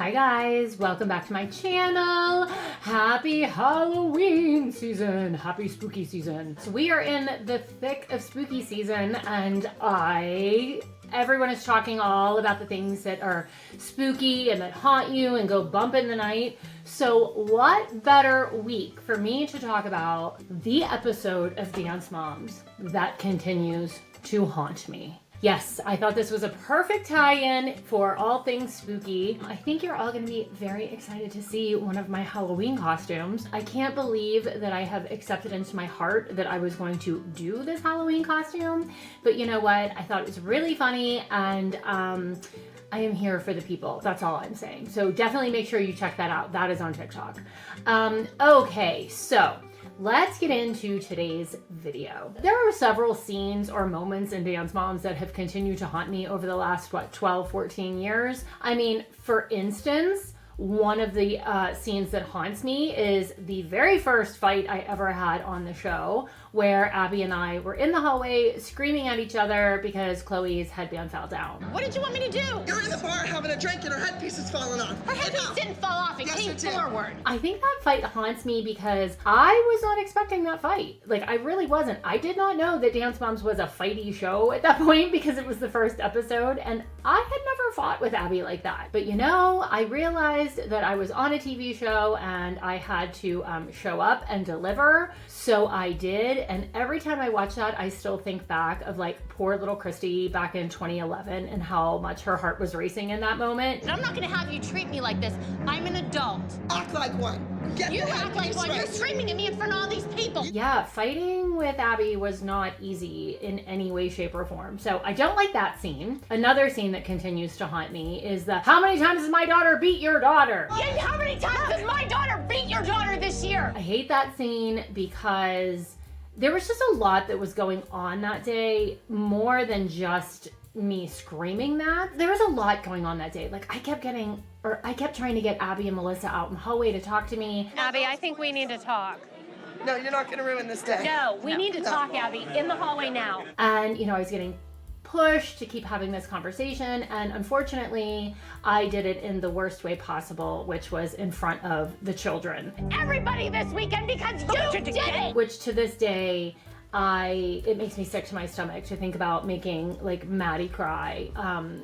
Hi guys, welcome back to my channel. Happy Halloween season, happy spooky season. So we are in the thick of spooky season and everyone is talking all about the things that are spooky and that haunt you and go bump in the night. So what better week for me to talk about the episode of Dance Moms that continues to haunt me. Yes, I thought this was a perfect tie-in for all things spooky. I think you're all going to be very excited to see one of my Halloween costumes. I can't believe that I have accepted into my heart that I was going to do this Halloween costume. But you know what? I thought it was really funny and I am here for the people. That's all I'm saying. So definitely make sure you check that out. That is on TikTok. Okay, so let's get into today's video. There are several scenes or moments in Dance Moms that have continued to haunt me over the last, 12, 14 years. I mean, for instance, one of the scenes that haunts me is the very first fight I ever had on the show, where Abby and I were in the hallway screaming at each other because Chloe's headband fell down. What did you want me to do? You're in the bar having a drink and her headpiece is falling off. Her headpiece didn't fall off, it came forward. I think that fight haunts me because I was not expecting that fight. Like, I really wasn't. I did not know that Dance Moms was a fighty show at that point because it was the first episode, and I had never fought with Abby like that. But you know, I realized that I was on a TV show and I had to show up and deliver. So I did, and every time I watch that, I still think back of like poor little Christi back in 2011 and how much her heart was racing in that moment. And I'm not gonna have you treat me like this. I'm an adult. Act like one. Get You the act like headpiece one. right. You're screaming at me in front of all these people. Yeah, fighting with Abby was not easy in any way, shape, or form. So I don't like that scene. Another scene that continues to haunt me is the how many times has my daughter beat your daughter? Yeah, how many times has my daughter beat your daughter this year? I hate that scene because there was just a lot that was going on that day, more than just me screaming that. There was a lot going on that day. Like I kept trying to get Abby and Melissa out in the hallway to talk to me. Abby, I think we need to talk. No, you're not gonna ruin this day. No, we need to talk, Abby, in the hallway now. And, you know, I was getting pushed to keep having this conversation. And unfortunately, I did it in the worst way possible, which was in front of the children. Everybody this weekend because you did it! Which to this day, it makes me sick to my stomach to think about making like Maddie cry,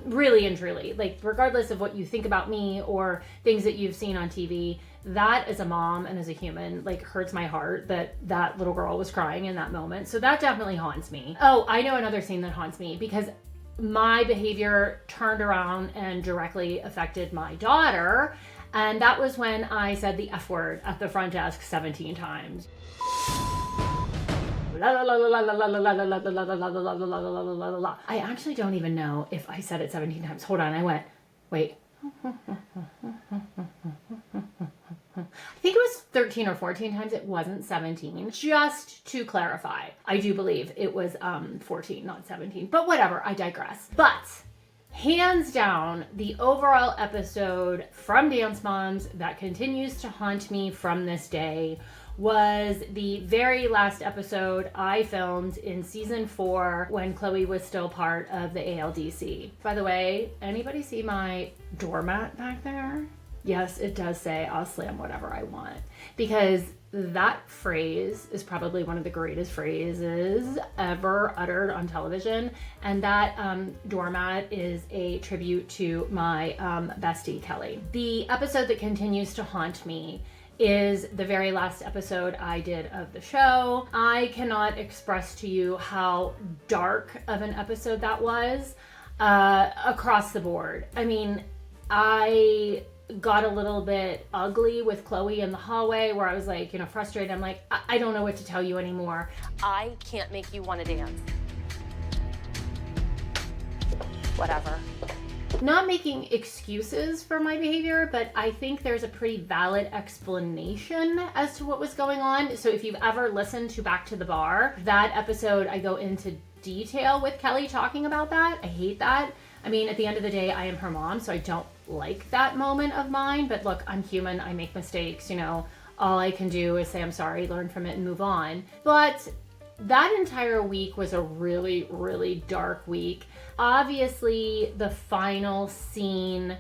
really and truly. Like regardless of what you think about me or things that you've seen on TV, that as a mom and as a human, like hurts my heart that that little girl was crying in that moment. So that definitely haunts me. Oh, I know another scene that haunts me because my behavior turned around and directly affected my daughter. And that was when I said the F word at the front desk 17 times. I actually don't even know if I said it 17 times. Hold on, I went, wait. I think it was 13 or 14 times. It wasn't 17. Just to clarify, I do believe it was 14, not 17. But whatever, I digress. But hands down, the overall episode from Dance Moms that continues to haunt me from this day was the very last episode I filmed in season 4 when Chloe was still part of the ALDC. By the way, anybody see my doormat back there? Yes, it does say I'll slam whatever I want, because that phrase is probably one of the greatest phrases ever uttered on television. And that doormat is a tribute to my bestie, Kelly. The episode that continues to haunt me is the very last episode I did of the show. I cannot express to you how dark of an episode that was across the board. I mean, I got a little bit ugly with Chloe in the hallway where I was like, you know, frustrated. I'm like, I don't know what to tell you anymore. I can't make you want to dance. Whatever. Not making excuses for my behavior, but I think there's a pretty valid explanation as to what was going on. So if you've ever listened to Back to the Bar, that episode, I go into detail with Kelly talking about that. I hate that. I mean, at the end of the day, I am her mom, so I don't like that moment of mine. But look, I'm human. I make mistakes. You know, all I can do is say I'm sorry, learn from it, and move on. But that entire week was a really, really dark week. Obviously, the final scene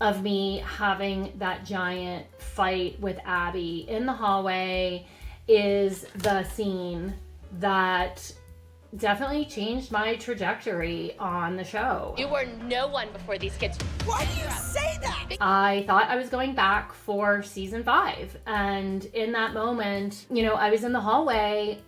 of me having that giant fight with Abby in the hallway is the scene that definitely changed my trajectory on the show. You were no one before these kids. Why do you say that? I thought I was going back for season 5. And in that moment, you know, I was in the hallway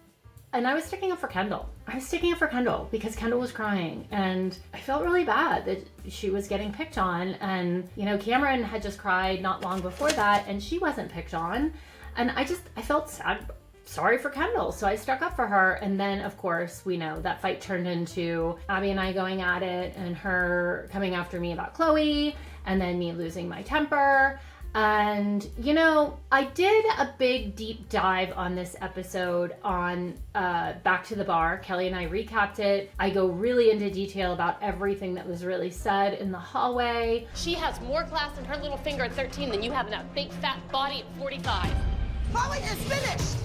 and I was sticking up for Kendall. I was sticking up for Kendall because Kendall was crying and I felt really bad that she was getting picked on. And, you know, Cameron had just cried not long before that and she wasn't picked on. And I felt sad. Sorry for Kendall. So I stuck up for her. And then, of course, we know that fight turned into Abby and I going at it and her coming after me about Chloe and then me losing my temper. And, you know, I did a big deep dive on this episode on Back to the Bar. Kelly and I recapped it. I go really into detail about everything that was really said in the hallway. She has more class in her little finger at 13 than you have in that big fat body at 45. Chloe is finished.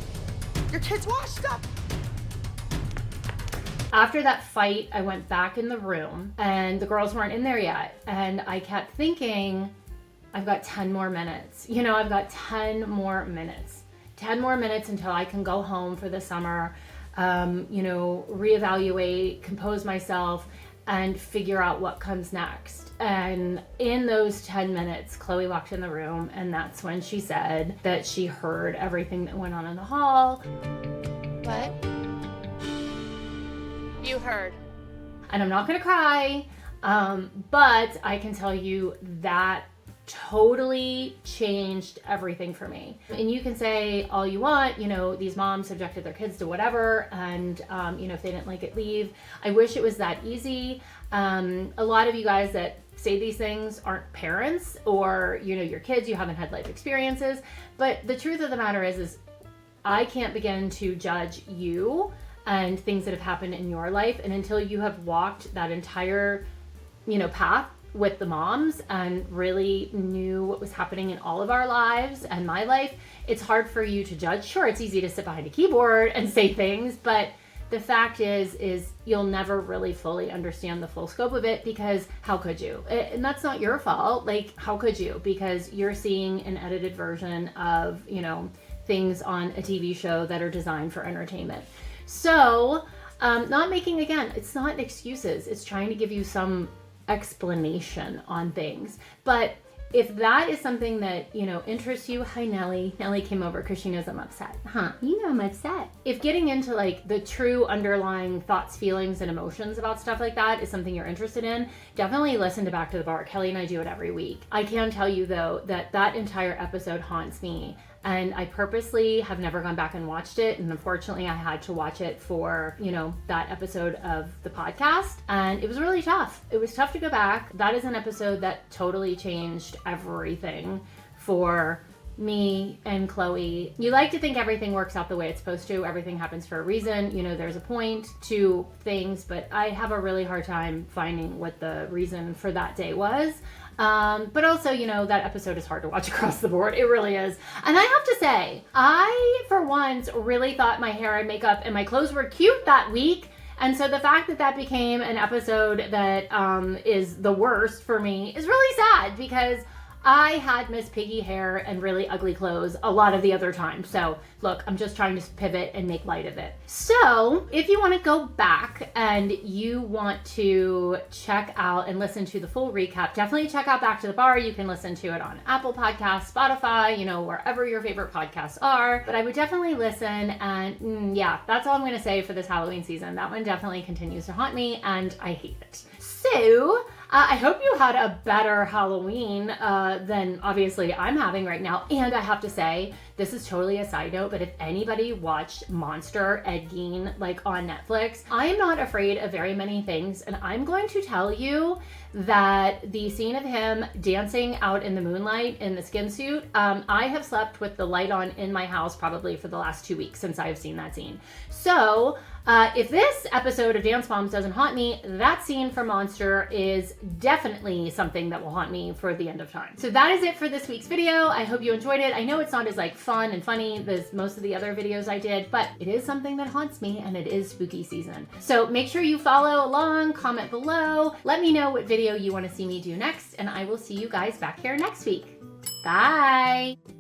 Your kid's washed up. After that fight, I went back in the room and the girls weren't in there yet. And I kept thinking, I've got 10 more minutes. You know, I've got 10 more minutes. 10 more minutes until I can go home for the summer, you know, reevaluate, compose myself, and figure out what comes next. And in those 10 minutes, Chloe walked in the room, and that's when she said that she heard everything that went on in the hall. What? You heard. And I'm not gonna cry, but I can tell you that totally changed everything for me. And you can say all you want, you know, these moms subjected their kids to whatever, and you know, if they didn't like it, leave. I wish it was that easy. A lot of you guys that say these things aren't parents, or you know, your kids, you haven't had life experiences. But the truth of the matter is I can't begin to judge you and things that have happened in your life, and until you have walked that entire, you know, path with the moms and really knew what was happening in all of our lives and my life, it's hard for you to judge. Sure, it's easy to sit behind a keyboard and say things, but the fact is you'll never really fully understand the full scope of it, because how could you? And that's not your fault. Like, how could you? Because you're seeing an edited version of, you know, things on a TV show that are designed for entertainment. So, not making, again, it's not excuses. It's trying to give you some explanation on things. But if that is something that, you know, interests you, hi Nellie. Nellie came over because she knows I'm upset. Huh, you know I'm upset. If getting into like the true underlying thoughts, feelings, and emotions about stuff like that is something you're interested in, definitely listen to Back to the Bar. Kelly and I do it every week. I can tell you though that that entire episode haunts me. And I purposely have never gone back and watched it. And unfortunately, I had to watch it for, you know, that episode of the podcast. And it was really tough. It was tough to go back. That is an episode that totally changed everything for me and Chloe. You like to think everything works out the way it's supposed to. Everything happens for a reason. You know, there's a point to things. But I have a really hard time finding what the reason for that day was. But also, you know, that episode is hard to watch across the board. It really is. And I have to say, I, for once, really thought my hair and makeup and my clothes were cute that week. And so the fact that that became an episode that is the worst for me is really sad, because I had Miss Piggy hair and really ugly clothes a lot of the other time. So look, I'm just trying to pivot and make light of it. So if you want to go back and you want to check out and listen to the full recap, definitely check out Back to the Bar. You can listen to it on Apple Podcasts, Spotify, you know, wherever your favorite podcasts are. But I would definitely listen. And yeah, that's all I'm going to say for this Halloween season. That one definitely continues to haunt me and I hate it. So I hope you had a better Halloween than obviously I'm having right now. And I have to say, this is totally a side note, but if anybody watched Monster Ed Gein like on Netflix, I am not afraid of very many things. And I'm going to tell you that the scene of him dancing out in the moonlight in the skin suit, I have slept with the light on in my house probably for the last 2 weeks since I have seen that scene. So if this episode of Dance Moms doesn't haunt me, that scene for Monster is definitely something that will haunt me for the end of time. So that is it for this week's video. I hope you enjoyed it. I know it's not as like fun and funny as most of the other videos I did, but it is something that haunts me and it is spooky season. So make sure you follow along, comment below, let me know what video video you want to see me do next, and I will see you guys back here next week. Bye!